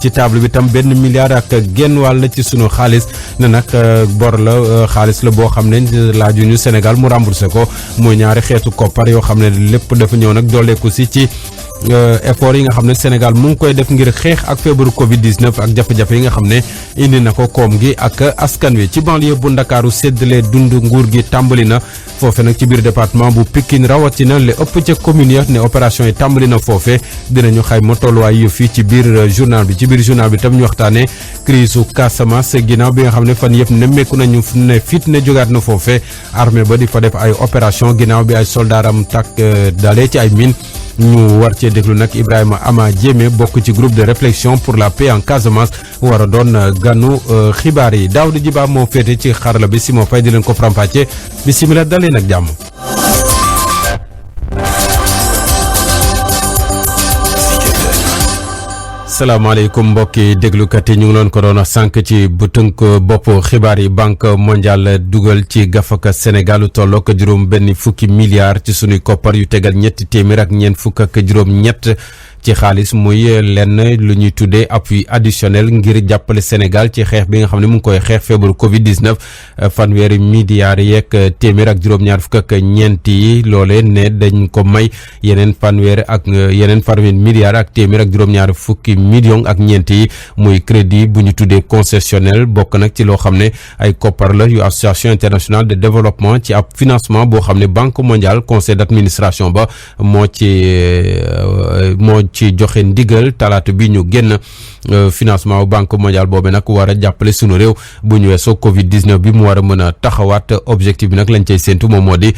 ci table bi tam 1 milliard ak genn wàll ci sunu xaalis ne nag bor la xaalis la boo xam ne laajuñu Sénégal mu remboursé ko mooy ñaari xeetu koppar yoo xam ne lépp dafa ñëw nag dooleeku si ci effort yi nga xam ne Sénégal mu ngi koy def ngir xeex ak feebaru Covid-19 ak jafe-jafe yi nga xam ne indi na ko koom gi ak askan wi ci banlieue bu Ndakaaru séddale dund nguur gi tàmbali na foofe nag ci biir département bu Pikine rawatina li ëpp ca commune ya ne opération yi tàmbali na foofe dinañu xayma tolluwaay yëf yi ci biir journal bi tam ñu waxtaanee crise su Casamance ginnaaw bi nga xam ne fan yëpp nemmeeku nañu ne fitna jógaat na foofe armée ba di fa def ay opération ginnaaw bi ay soldaaram takk dalee ci ay mine ñu war cee déglu nag Ibrahima Ama Diémé bokk ci groupe de réflexion pour la paix en Casamance war a doon ganu xibaar yi Daouda Djiba moo féete ci xarala bi Simon Faye di leen ko faram-fàccee bisimilah dalee nag jàmm. salaamaaleykum mbokki déglukat yi ñu ngi leen ko doon sànq ci bu tënk bopp xibaar yi banque mondiale dugal ci gafaka Sénégal tollook juróom benn fukki milliards ci sunuy koppar yu tegal ñetti téeméer ak ñeent fukk ak juróom ñett ci xaalis muy lenn lu ñuy tuddee appui additionnel ngir jàppale Sénégal ci xeex bi nga xam ne mu ngi koy xeex feebaru Covid-19 fanweeri milliards yeeg téeméer ak juróom-ñaar fukk ak ñeent yi loole ne dañ ko may yeneen fanweeri milliards ak téeméer ak juróom-ñaar fukki millions ak ñeent yi muy crédit bu ñu tuddee concessionnel bokk nag ci loo xam ne ay koppar la yu association internationale de développement ci ab financement boo xam ne banque mondiale conseil d'administration ba moo ci joxe ndigal talaata bi ñu génn financement banque mondiale boobu nag war a jàppale sunu réew bu ñu weesoo Covid-19 bi mu war a mën a taxawaat objectif bi nag lañ cay séntu moom moo di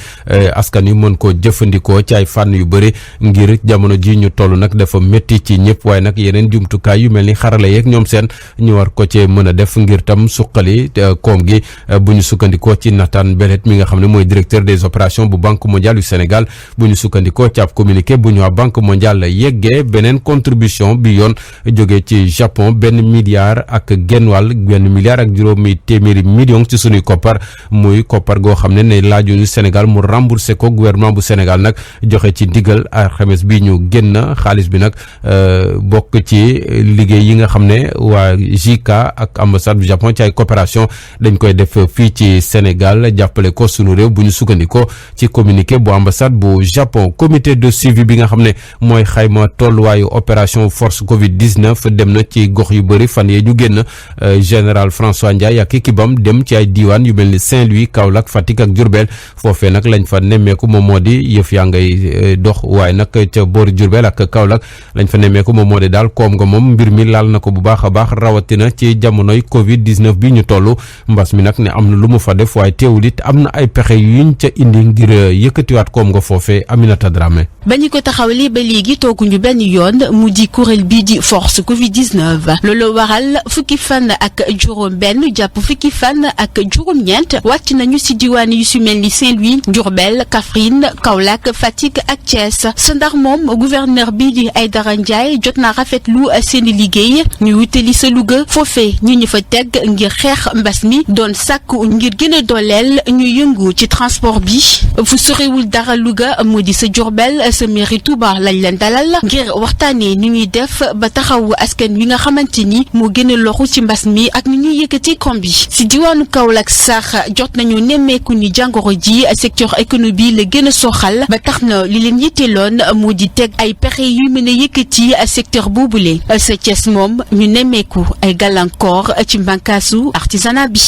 askan wi mën koo jëfandikoo ci ay fànn yu bëri ngir jamono ji ñu toll nag dafa métti ci ñëpp waaye nag yeneen jumtukaay yu mel ni xarala yeeg ñoom seen ñu war ko cee mën a def ngir tam suqali koom gi bu ñu sukkandikoo ci Nathan Bellet mi nga xam ne mooy directeur des opérations bu banque mondiale du Sénégal bu ñu sukkandikoo ci ab communiqué bu ñu waa banque mondiale yeggee beneen contribution bi yoon jógee ci Japon 1 milliard ak genn wàll 1 milliard ak juróomi téeméeri millions ci sunuy koppar muy koppar goo xam ne laajuñu Sénégal mu remboursé ko gouvernement bu Sénégal nag joxe ci ndigal alxames bi ñu génn xaalis bi nag bokk ci liggéey yi nga xam ne waa JICA ak ambassade du Japon ci ay coopération dañ koy def fii ci Sénégal jàppale ko sunu réew bu ñu sukkandikoo ci communiqué bu ambassade bu Japon comité de suivi bi nga xam ne mooy xayma tolluwaayu opération force Covid-19 dem na ci gox yu bëri fan yee ñu génn général François Ndiaye ak équipe am dem ci ay diiwaan yu mel ni Saint-Louis Kaolack Fatick ak Diourbel foofee nag lañ fa nemmeeku moom moo di yëf yaa ngay dox waaye nag ca boori Diourbel ak Kaolack lañ fa nemmeeku moom moo di daal koom nga moom mbir mi laal na ko bu baax a baax rawatina ci jamonoy Covid-19 bi ñu toll mbas mi nag ne am na lu mu fa def waaye teewul it am na ay pexe yuñ ca indi ngir yëkkatiwaat koom nga foofee Aminata Dramé. ba ñu ko taxawalee ba léegi tooguñu benn yoon mu di kuréel bii di force Covid-19 loolu waral fukki fan ak juróom benn jàpp fukki fan ak juróom ñeent wàcc nañu ci diwaan yu su mel ni Saint-Louis Diourbel Kaffrine Kaolack Fatick ak Thiès sa ndax moom gouverneur bii di Aïdara Ndiaye jot na rafetlu seeni liggéey ñu wutali sa Louga foofee ñu fa teg ngir xeex mbas mi doon sàkku ngir gën a dooleel ñu yëngu ci transport bi fu sorewul dara Louga moo di sa Diourbel sa mairie Touba lañ leen dalal ngir waxtaanee ni ñuy def ba taxawu askan wi nga xamante ni moo gën a loxu ci mbas mi ak ni ñuy yëkkati koom bi si diwaanu Kaolack sax jot nañu nemmeeku ni jàngoro ji secteur économie la gën a soxal ba tax na li leen yitteloon moo di teg ay pexe yu mën a yëkkati secteur boobule sa Thiès moom ñu nemmeeku ay gàllankoor ci mbànkaasu artisanat bi.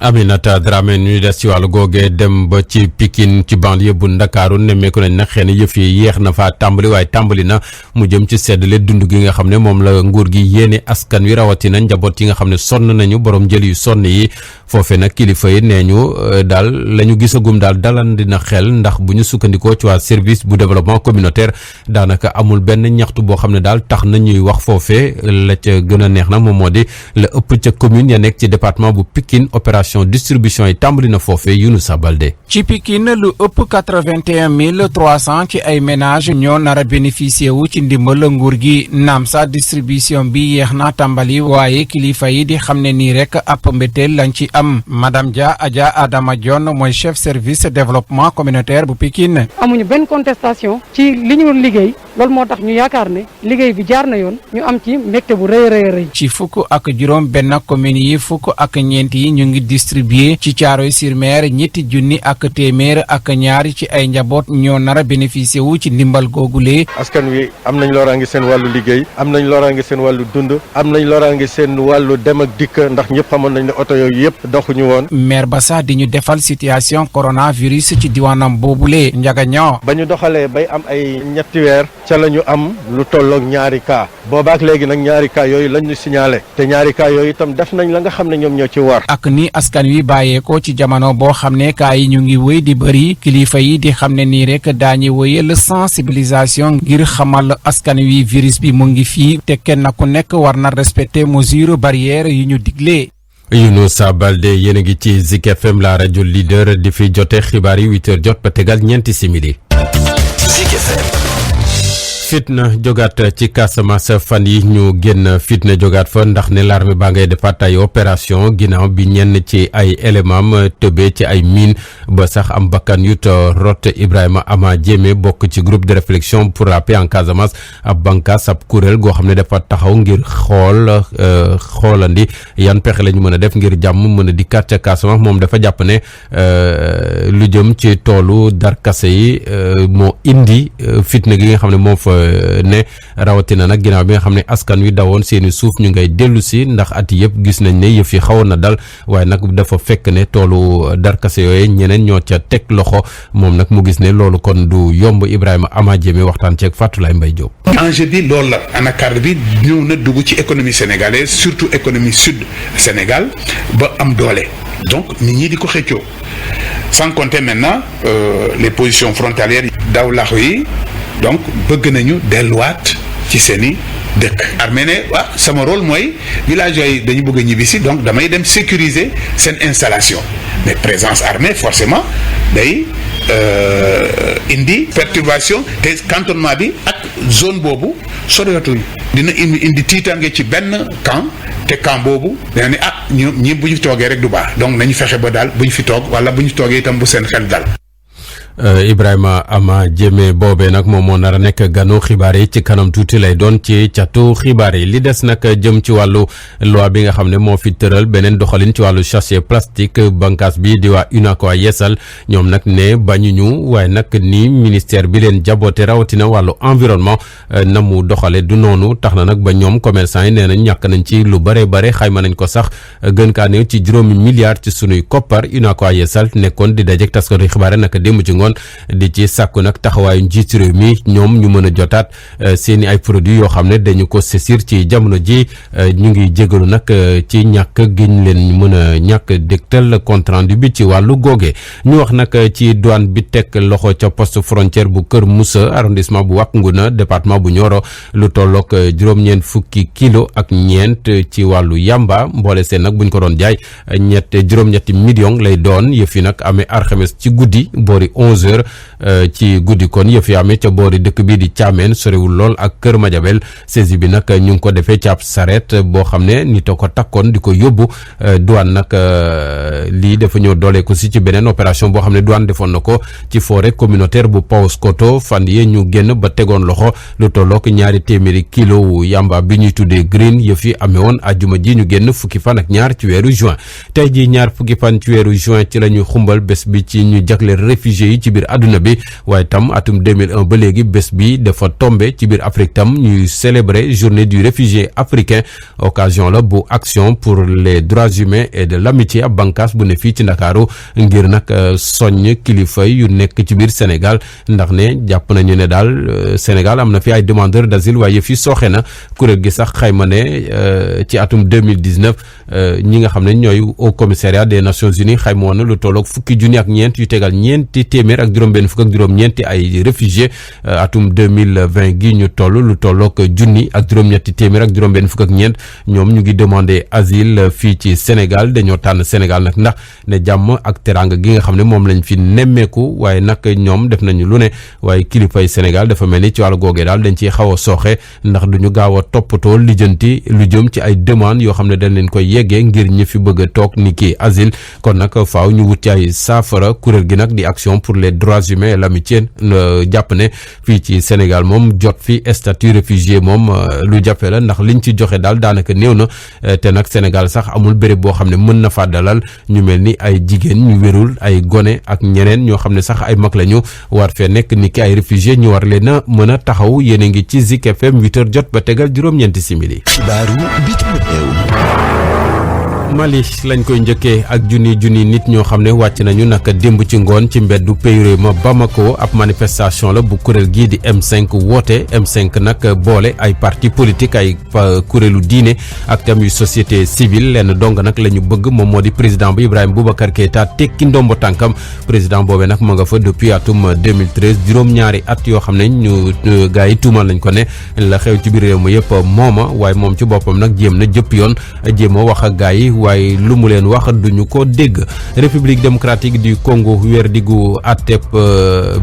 Aminata Dramé ñu des ci wàllu googee dem ba ci Pikine ci banlieue bu Ndakaaru nemmeeku nañ nag xëy na yëf yi yéex na faa tàmbali waaye tàmbali na mu jëm ci seddale dund gi nga xam ne moom la nguur gi yéene askan wi rawatina njaboot yi nga xam ne sonn nañu borom jël yu sonn yi foofee nag kilifa yi nee ñu daal la ñu gisagum daal dalandi na xel ndax bu ñu sukkandikoo ci waa service bu développement communautaire daanaka amul benn ñaxtu boo xam ne daal tax na ñuy wax foofee la ca gën a neex nag moom moo di la ëpp ca commune ya nekk ci département bu Pikine opération distribution yi tàmbali na foofee Younoussa Baldé. ci Pikine lu ëpp 81 300 ci ay ménages ñoo nar a bénéficié wu ci ndimbal nguur gi naam sa distribution bi yeex na tàmbali waaye kilifa yi di xam ne nii rek ab mbéteel lañ ci am madame Dia Adja Adama Dione mooy chef service développement communautaire bu Pikine. amuñu benn contestation ci li ñu liggéey loolu moo tax ñu yaakaar ne liggéey bi jaar na yoon ñu am ci mbégte bu rëy a rëy. ci fukk ak juróom benn communes yi fukk ak ñeent yi ñu ngi distribuer ci Thiaroye-sur-Mer ñetti junni ak téeméer ak ñaar ci ay njaboot ñoo nar a bénéficier wu ci ndimbal googule. askan wi am nañ loraange seen wàllu liggéey am nañ loraange seen wàllu dund am nañ loraange seen wàllu dem ak dikk ndax ñëpp xamoon nañ ne oto yooyu yëpp doxuñu woon. maire ba sax di ñu defal situation coronavirus ci diwaanam boobule Ndiaga Niang. ba ñu doxalee bay am ay ñetti weer ca la ñu am lu tolloog ñaari cas boobaak léegi nag ñaari cas yooyu lañ ñu signalé te ñaari cas yooyu itam def nañ la nga xam ne ñoom ñoo ci war. ak ni askan wi bàyyeekoo ci jamono boo xam ne cas yi ñu ngi wéy di bëri kilifa yi di xam ne nii rek daañu wéyal sensibilisation ngir xamal askan wi virus bi mu ngi fii te kenn ku nekk war na respecter mesure barrière yi ñu digle. Younoussa Baldé yéen a ngi ci Zik FM la rajo leader di fi jote xibaar yi 8h jot ba tegal ñeenti simili. Zik FM. fitna jogaat ci Casamance fan yi ñu génn fitna jogaat fa ndax ne l'armée baa ngay defaat ay opération ginnaaw bi ñenn ci ay éléments tëbee ci ay mine ba sax am bakkan yu rot. Ibrahima Ama Diémé bokk ci groupe de réflexion pour la paix en Casamance ab bànqaas ab kuréel goo xam ne dafa taxaw ngir xoolandi yan pexe la ñu mën a def ngir jàmm mën a dikkaat ca Casamance moom dafa jàpp ne lu jëm ci toolu darkase yi moo indi fitna gi nga xam ne moom fa ne rawatina nag ginnaaw bi nga xam ne askan wi dawoon seeni suuf ñu ngay dellu si ndax at yëpp gis nañ ne yëf yi xawoon na dal waaye nag dafa fekk ne toolu darkase yooyu ñeneen ñoo ca teg loxo moom nag mu gis ne loolu kon du yomb. Ibrahima Ama Diémé waxtaan ceeg Fatoulaye Mbaye Diop. enjeu bi loolu la anacarde bi ñëw na dugg ci économie sénégalaise surtout économie sud Sénégal ba am doole donc nit ñi di ko xëccoo sans compter maintenant les positions frontalières daw laxu yi donc bëgg nañu delluwaat ci seeni dëkk. armée ne waaw sama rôle mooy villageois yi dañu bëgg a ñibbisi donc damay dem sécuriser seen installation mais présence armée forcément day indi perturbation te cantonnement bi ak zone boobu soriatul dina indi tiitaange ci benn camp te camp boobu dina ne ñi bu ñu toogee rek du baax donc nañu fexe ba daal bu ñu fi toog wala bu ñu toogee itam bu seen xel dal. Ibrahima Ama Diémé boobee nag moom moo nar a nekk ganu xibaar yi ci kanam tuuti lay doon ci catu xibaar yi li des nag jëm ci wàllu loi bi nga xam ne moo fi tëral beneen doxalin ci wàllu sachet plastique bànqaas bi di waa UNACOIS Yeesal ñoom nag ne bañuñu waaye nag ni ministère bi leen jaboote rawatina wàllu environnement na mu doxale du noonu tax na nag ba ñoom commerçant yi nee nañ ñàkk nañ ci lu bare xayma nañ ko sax gën kaa néew ci 6 milliards ci sunuy koppar UNACOIS Yeesal nekkoon di dajeek taskatu xibaar nag démb ci ngoon di ci sàkku nag taxawaayu njiitu réew mi ñoom ñu mën a jotaat seeni ay produits yoo xam ne dañu ko saisir ci jamono ji ñu ngi jégalu nag ci ñàkk giñ leen mën a ñàkk dégtal compte rendu bi ci wàllu googe ñu wax nag ci douane bi teg loxo ca poste frontière bu Kër Moussa arrondissement bu Wack Ngouna département bu Nioro lu tollook juróom-ñeent fukki kilo ak ñeent ci wàllu yamba mboole seen nag buñ ko doon jaay juróom-ñetti millions lay doon yëf yi nag amee alxames ci guddi boori 11h ci guddi kon yëf yi amee ca boori dëkk bii di Thiamène sorewul lool ak Kër Madiabel saisi bi nag ñu ngi ko defee ci ab saret boo xam ne nit a ko takkoon di ko yóbbu douane nag lii dafa ñëw doole ko si ci beneen opération boo xam ne douane defoon na ko ci forêt communautaire bu Paoskoto fan yee ñu génn ba tegoon loxo lu tollook 200 kilo wu yamba bi ñuy tuddee green yëf yi amee woon ajuma ji ñu génn fukki fan ak ñaar ci weeru juin tey ji ñaar fukki fan ci weeru juin ci la ñu xumbal bés bi ci ñu jagleel réfugié yi ci biir àdduna bi waaye tam atum 2001 ba léegi bés bi dafa tombé ci biir Afrique tam ñuy célébrer journée du réfugié africain occasion la bu action pour les droits humains et de l'amitié ab bànqaas bu ne fii ci Ndakaaru ngir nag soññ kilifa yu nekk ci biir Sénégal ndax ne jàpp nañu ne daal Sénégal am na fi ay demandeurs d'asile waaye fii sooxe na kuréel gi sax xayma ne ci atum 2019 ñi nga xam ne ñooy au commissariat des Nations Unies xayma woon na lu tollook fukki junni ak ñeent yu tegal ñeenti téeméer ak juróom-benn fukk ak juróom-ñeenti ay réfugiés atum 2020 gi ñu toll lu tollook junni ak juróom-ñetti téeméer ak juróom-benn fukk ak ñeent ñoom ñu ngi demandé asile fii ci Sénégal dañoo tànn Sénégal nag ndax ne jàmm ak teraanga gi nga xam ne moom lañ fi nemmeeku waaye nag ñoom def nañu lu ne waaye kilifay Sénégal dafa mel ni ci wàllu googee daal dañ ciy xaw a sooxe ndax duñu gaaw a toppatoo lijjanti lu jëm ci ay demande yoo xam ne dañ leen koy yeggee ngir ñi fi bëgg a toog ni kii asile kon nag faaw ñu wut ci ay saafara kuréel gi nag di action pour les droits humains Benjamin et l'amitié jàpp ne fii ci Sénégal moom jot fi statut réfugié moom lu jafe la ndax liñ ci joxe daal daanaka néew na te nag Sénégal sax amul béréb boo xam ne mën na faa dalal ñu mel ni ay jigéen ñu wérul ay gone ak ñeneen ñoo xam ne sax ay mag la ñu war fee nekk ni ki ay réfugié ñu war leen a mën a taxaw yéen a ngi ci Zik FM 8h jot ba tegal juróom-ñeenti simili. xibaaru bitim réew. Mali lañ koy njëkkee ak junni nit ñoo xam ne wàcc nañu naka démb ci ngoon ci mbeddu pays ma Bamako ab manifestation la bu kuréel gii di M5 woote M5 nag boole ay parti politique ay kuréelu diine ak tam yu société civile lenn dong nag la ñu bëgg moom moo di président bi Ibrahima Boubacar Keïta tekki ndombo tànkam président boobee nag ma nga fa depuis atum 2013 juróom-ñaari at yoo xam ne ñu gars yi tuumal nañ ko ne la xew ci biir réew mi yëpp mooma waaye moom ci boppam nag jéem na jëpp yoon jéem a wax ak gars yi waaye lu mu leen wax duñu ko dégg. République démocratique du Congo weer diggu àtteb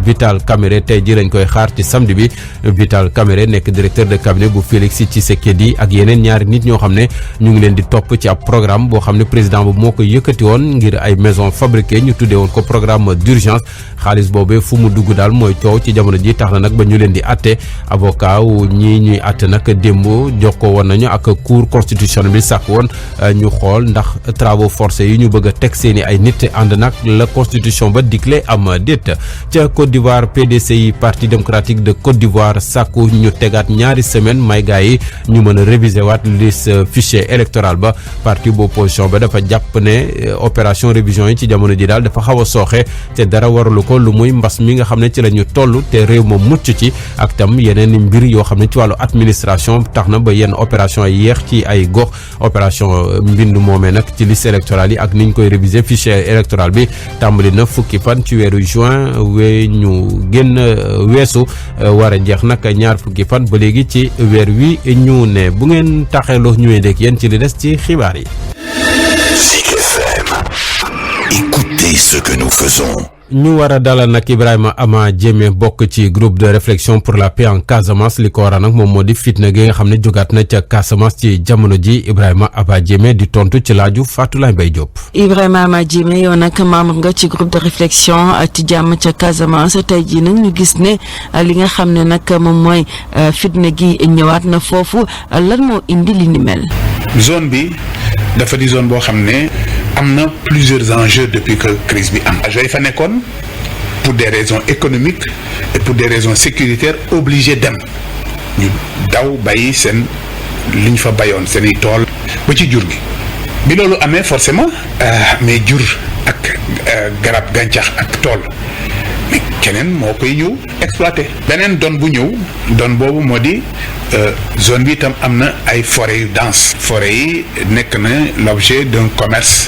Vital Kamerhe tey ji lañ koy xaar ci samedi bi Vital Kamerhe nekk directeur de cabinet bu Félix Tshisekedi ak yeneen ñaari nit ñoo xam ne ñu ngi leen di topp ci ab programme boo xam ne président bu moo ko yëkkati woon ngir ay maison fabriquée ñu tuddee woon ko programme d'urgence xaalis boobee fu mu dugg daal mooy coow ci jamono ji tax na nag ba ñu leen di atte avocat wu ñii ñuy atte nag démb jokkoo woon nañu ak cour constitutionnelle bi sàkk woon ñu xool ndax travaux forcés yi ñu bëgg a teg seeni ay nit ànd nag la constitution ba digle am déet ca Côte d'Ivoire PDCI parti démocratique de Côte d'Ivoire sàkku ñu tegaat ñaari semaine may gaa yi ñu mën a réviser waat liste fichier électoral ba parti bu opposition ba dafa jàpp ne opération révision yi ci jamono ji daal dafa xaw a sooxe te dara waralu ko lu muy mbas mi nga xam ne ci la ñu toll te réew ma mucc ci ak tam yeneen mbir yoo xam ne ci wàllu administration tax na ba yenn opération yi yéex ci ay gox opération mbind moomee nag ci liste électorale yi ak niñ koy réviser fichier électoral bi tàmbali na fukki fan ci weeru juin ñu génn weesu war a jeex nag ñaar fukki fan ba léegi ci weer wi ñu ne bu ngeen taxeeloo ñëwee dégg yéen ci li des ci xibaar yi. Zik FM. Écoutez ce que nous faisons. ñu war a dalal nag Ibrahima Ama Diémé bokk ci groupe de réflexion pour la paix en Casamance li ko waral nag moom moo di fitna gi nga xam ne jógaat na ca Casamance ci jamono ji Ibrahima Ama Diémé di tontu ci laaju Fatoulaye Mbaye Diop. Ibrahima Ama Diémé yow nag membre nga ci groupe de réflexion ci jàmm ca Casamance tey jii nag ñu gis ne li nga xam ne nag moom mooy fitna gi ñëwaat na foofu lan moo indi li ni mel. zone bi dafa di zone boo xam ne am na plusieurs enjeux depuis que crise bi am. enjeux yi fa nekkoon pour des raisons économiques et pour des raisons sécuritaires obligé dem ñu daw bàyyi seen li ñu fa bayoon seen i tool ba ci jur gi bi loolu amee forcément mais jur ak garab gàncax ak tool mais keneen moo koy ñëw exploité. beneen don bu ñëw don boobu moo di zone bi itam am na ay forêts yu denses. forêts yi nekk na l'objet d'un commerce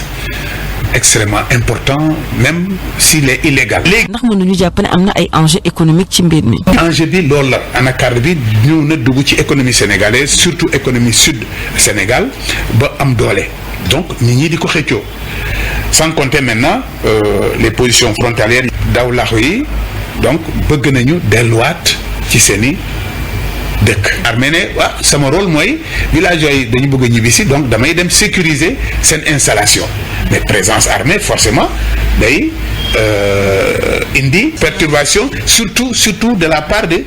extrêmement important même s'il est illégal. léegi ndax mënuñu jàpp ne am na ay enjeux économiques ci mbir mi. enjeu bi loolu la anacarde bi ñëw na dugg ci économie sénégalaise surtout économie sud Sénégal ba am doole donc nit ñi di ko xëccoo sans compter maintenant les positions frontalières daw laxu yi donc bëgg nañu delluwaat ci seeni dëkk. armée ne waaw sama rôle mooy villageois yi dañu bëgg a ñibbisi donc damay dem sécuriser seen installation mais présence armée forcément day indi perturbation surtout de la part de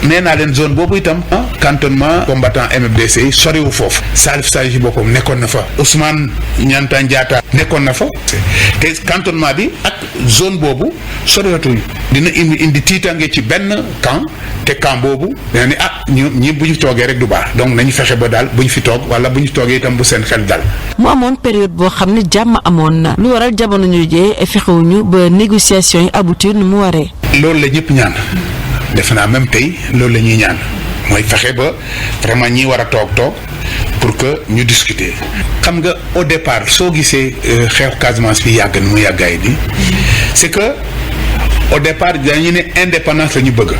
nee naa leen zone boobu itam cantonnement combattant MFDC yi soriwu foofu Salif Sadji boppam nekkoon na fa Ousmane Niantang Diatta nekkoon na fa te cantonnement bi ak zone boobu soriwatuñu dina indi tiitange ci benn camp te camp boobu dina ne ñi bu ñu toogee rek du baax donc nañu fexe ba daal bu ñu fi toog wala bu ñu toogee itam bu seen xel dal. mu amoon période boo xam ne jàmm amoon na lu waral jamono jooju fexewuñu ba négociation yi aboutir nu mu waree. loolu la ñëpp ñaan defe naa même tey loolu la ñuy ñaan mooy fexe ba vraiment ñi war a toog pour que ñu discuter. xam nga au départ soo gisee xeex Casamance bi yàgg na mu yàggaay bi c'est que au départ dañu ne indépendance la ñu bëgg.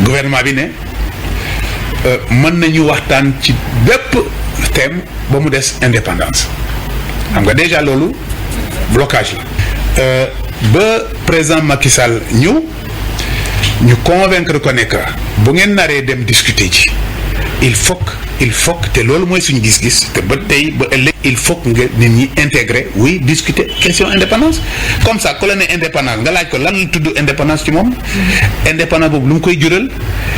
gouvernement bi ne mën nañu waxtaan ci bépp thème ba mu des indépendance xam nga déjà loolu blocage la ba président Macky Sall ñu convaincre ko ne que bu ngeen naree dem discuter ci il faut que te loolu mooy suñu gis-gis te ba tey ba ëllëg il faut que nga nit ñi intégrer oui discuter question indépendance comme ça ku la ne indépendance nga laaj ko lan la tudd indépendance ci moom indépendance boobu lu mu koy jural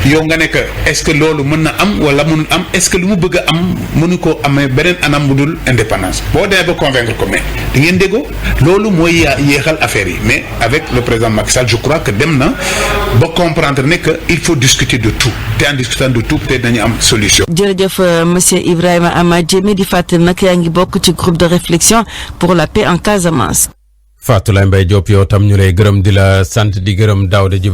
yow nga ne que est-ce que loolu mën na am wala mënul am est-ce que lu mu bëgg a am mënu koo amee beneen anam bu dul indépendance boo demee ba convaincre ko mais di ngeen déggoo loolu mooy yéexal affaire yi mais avec le président Macky Sall je crois que dem na ba comprendre ne que il faut discuter de tout te en discutant de tout peut-être dañu am solution. jërëjëf monsieur Ibrahima Ama Diémé di fàttali nag yaa ngi bokk ci groupe de réflexion pour la paix en Casamance. Fatou Mbaye Diop yow tam ñu lay gërëm di la sant di gërëm Daouda Djiba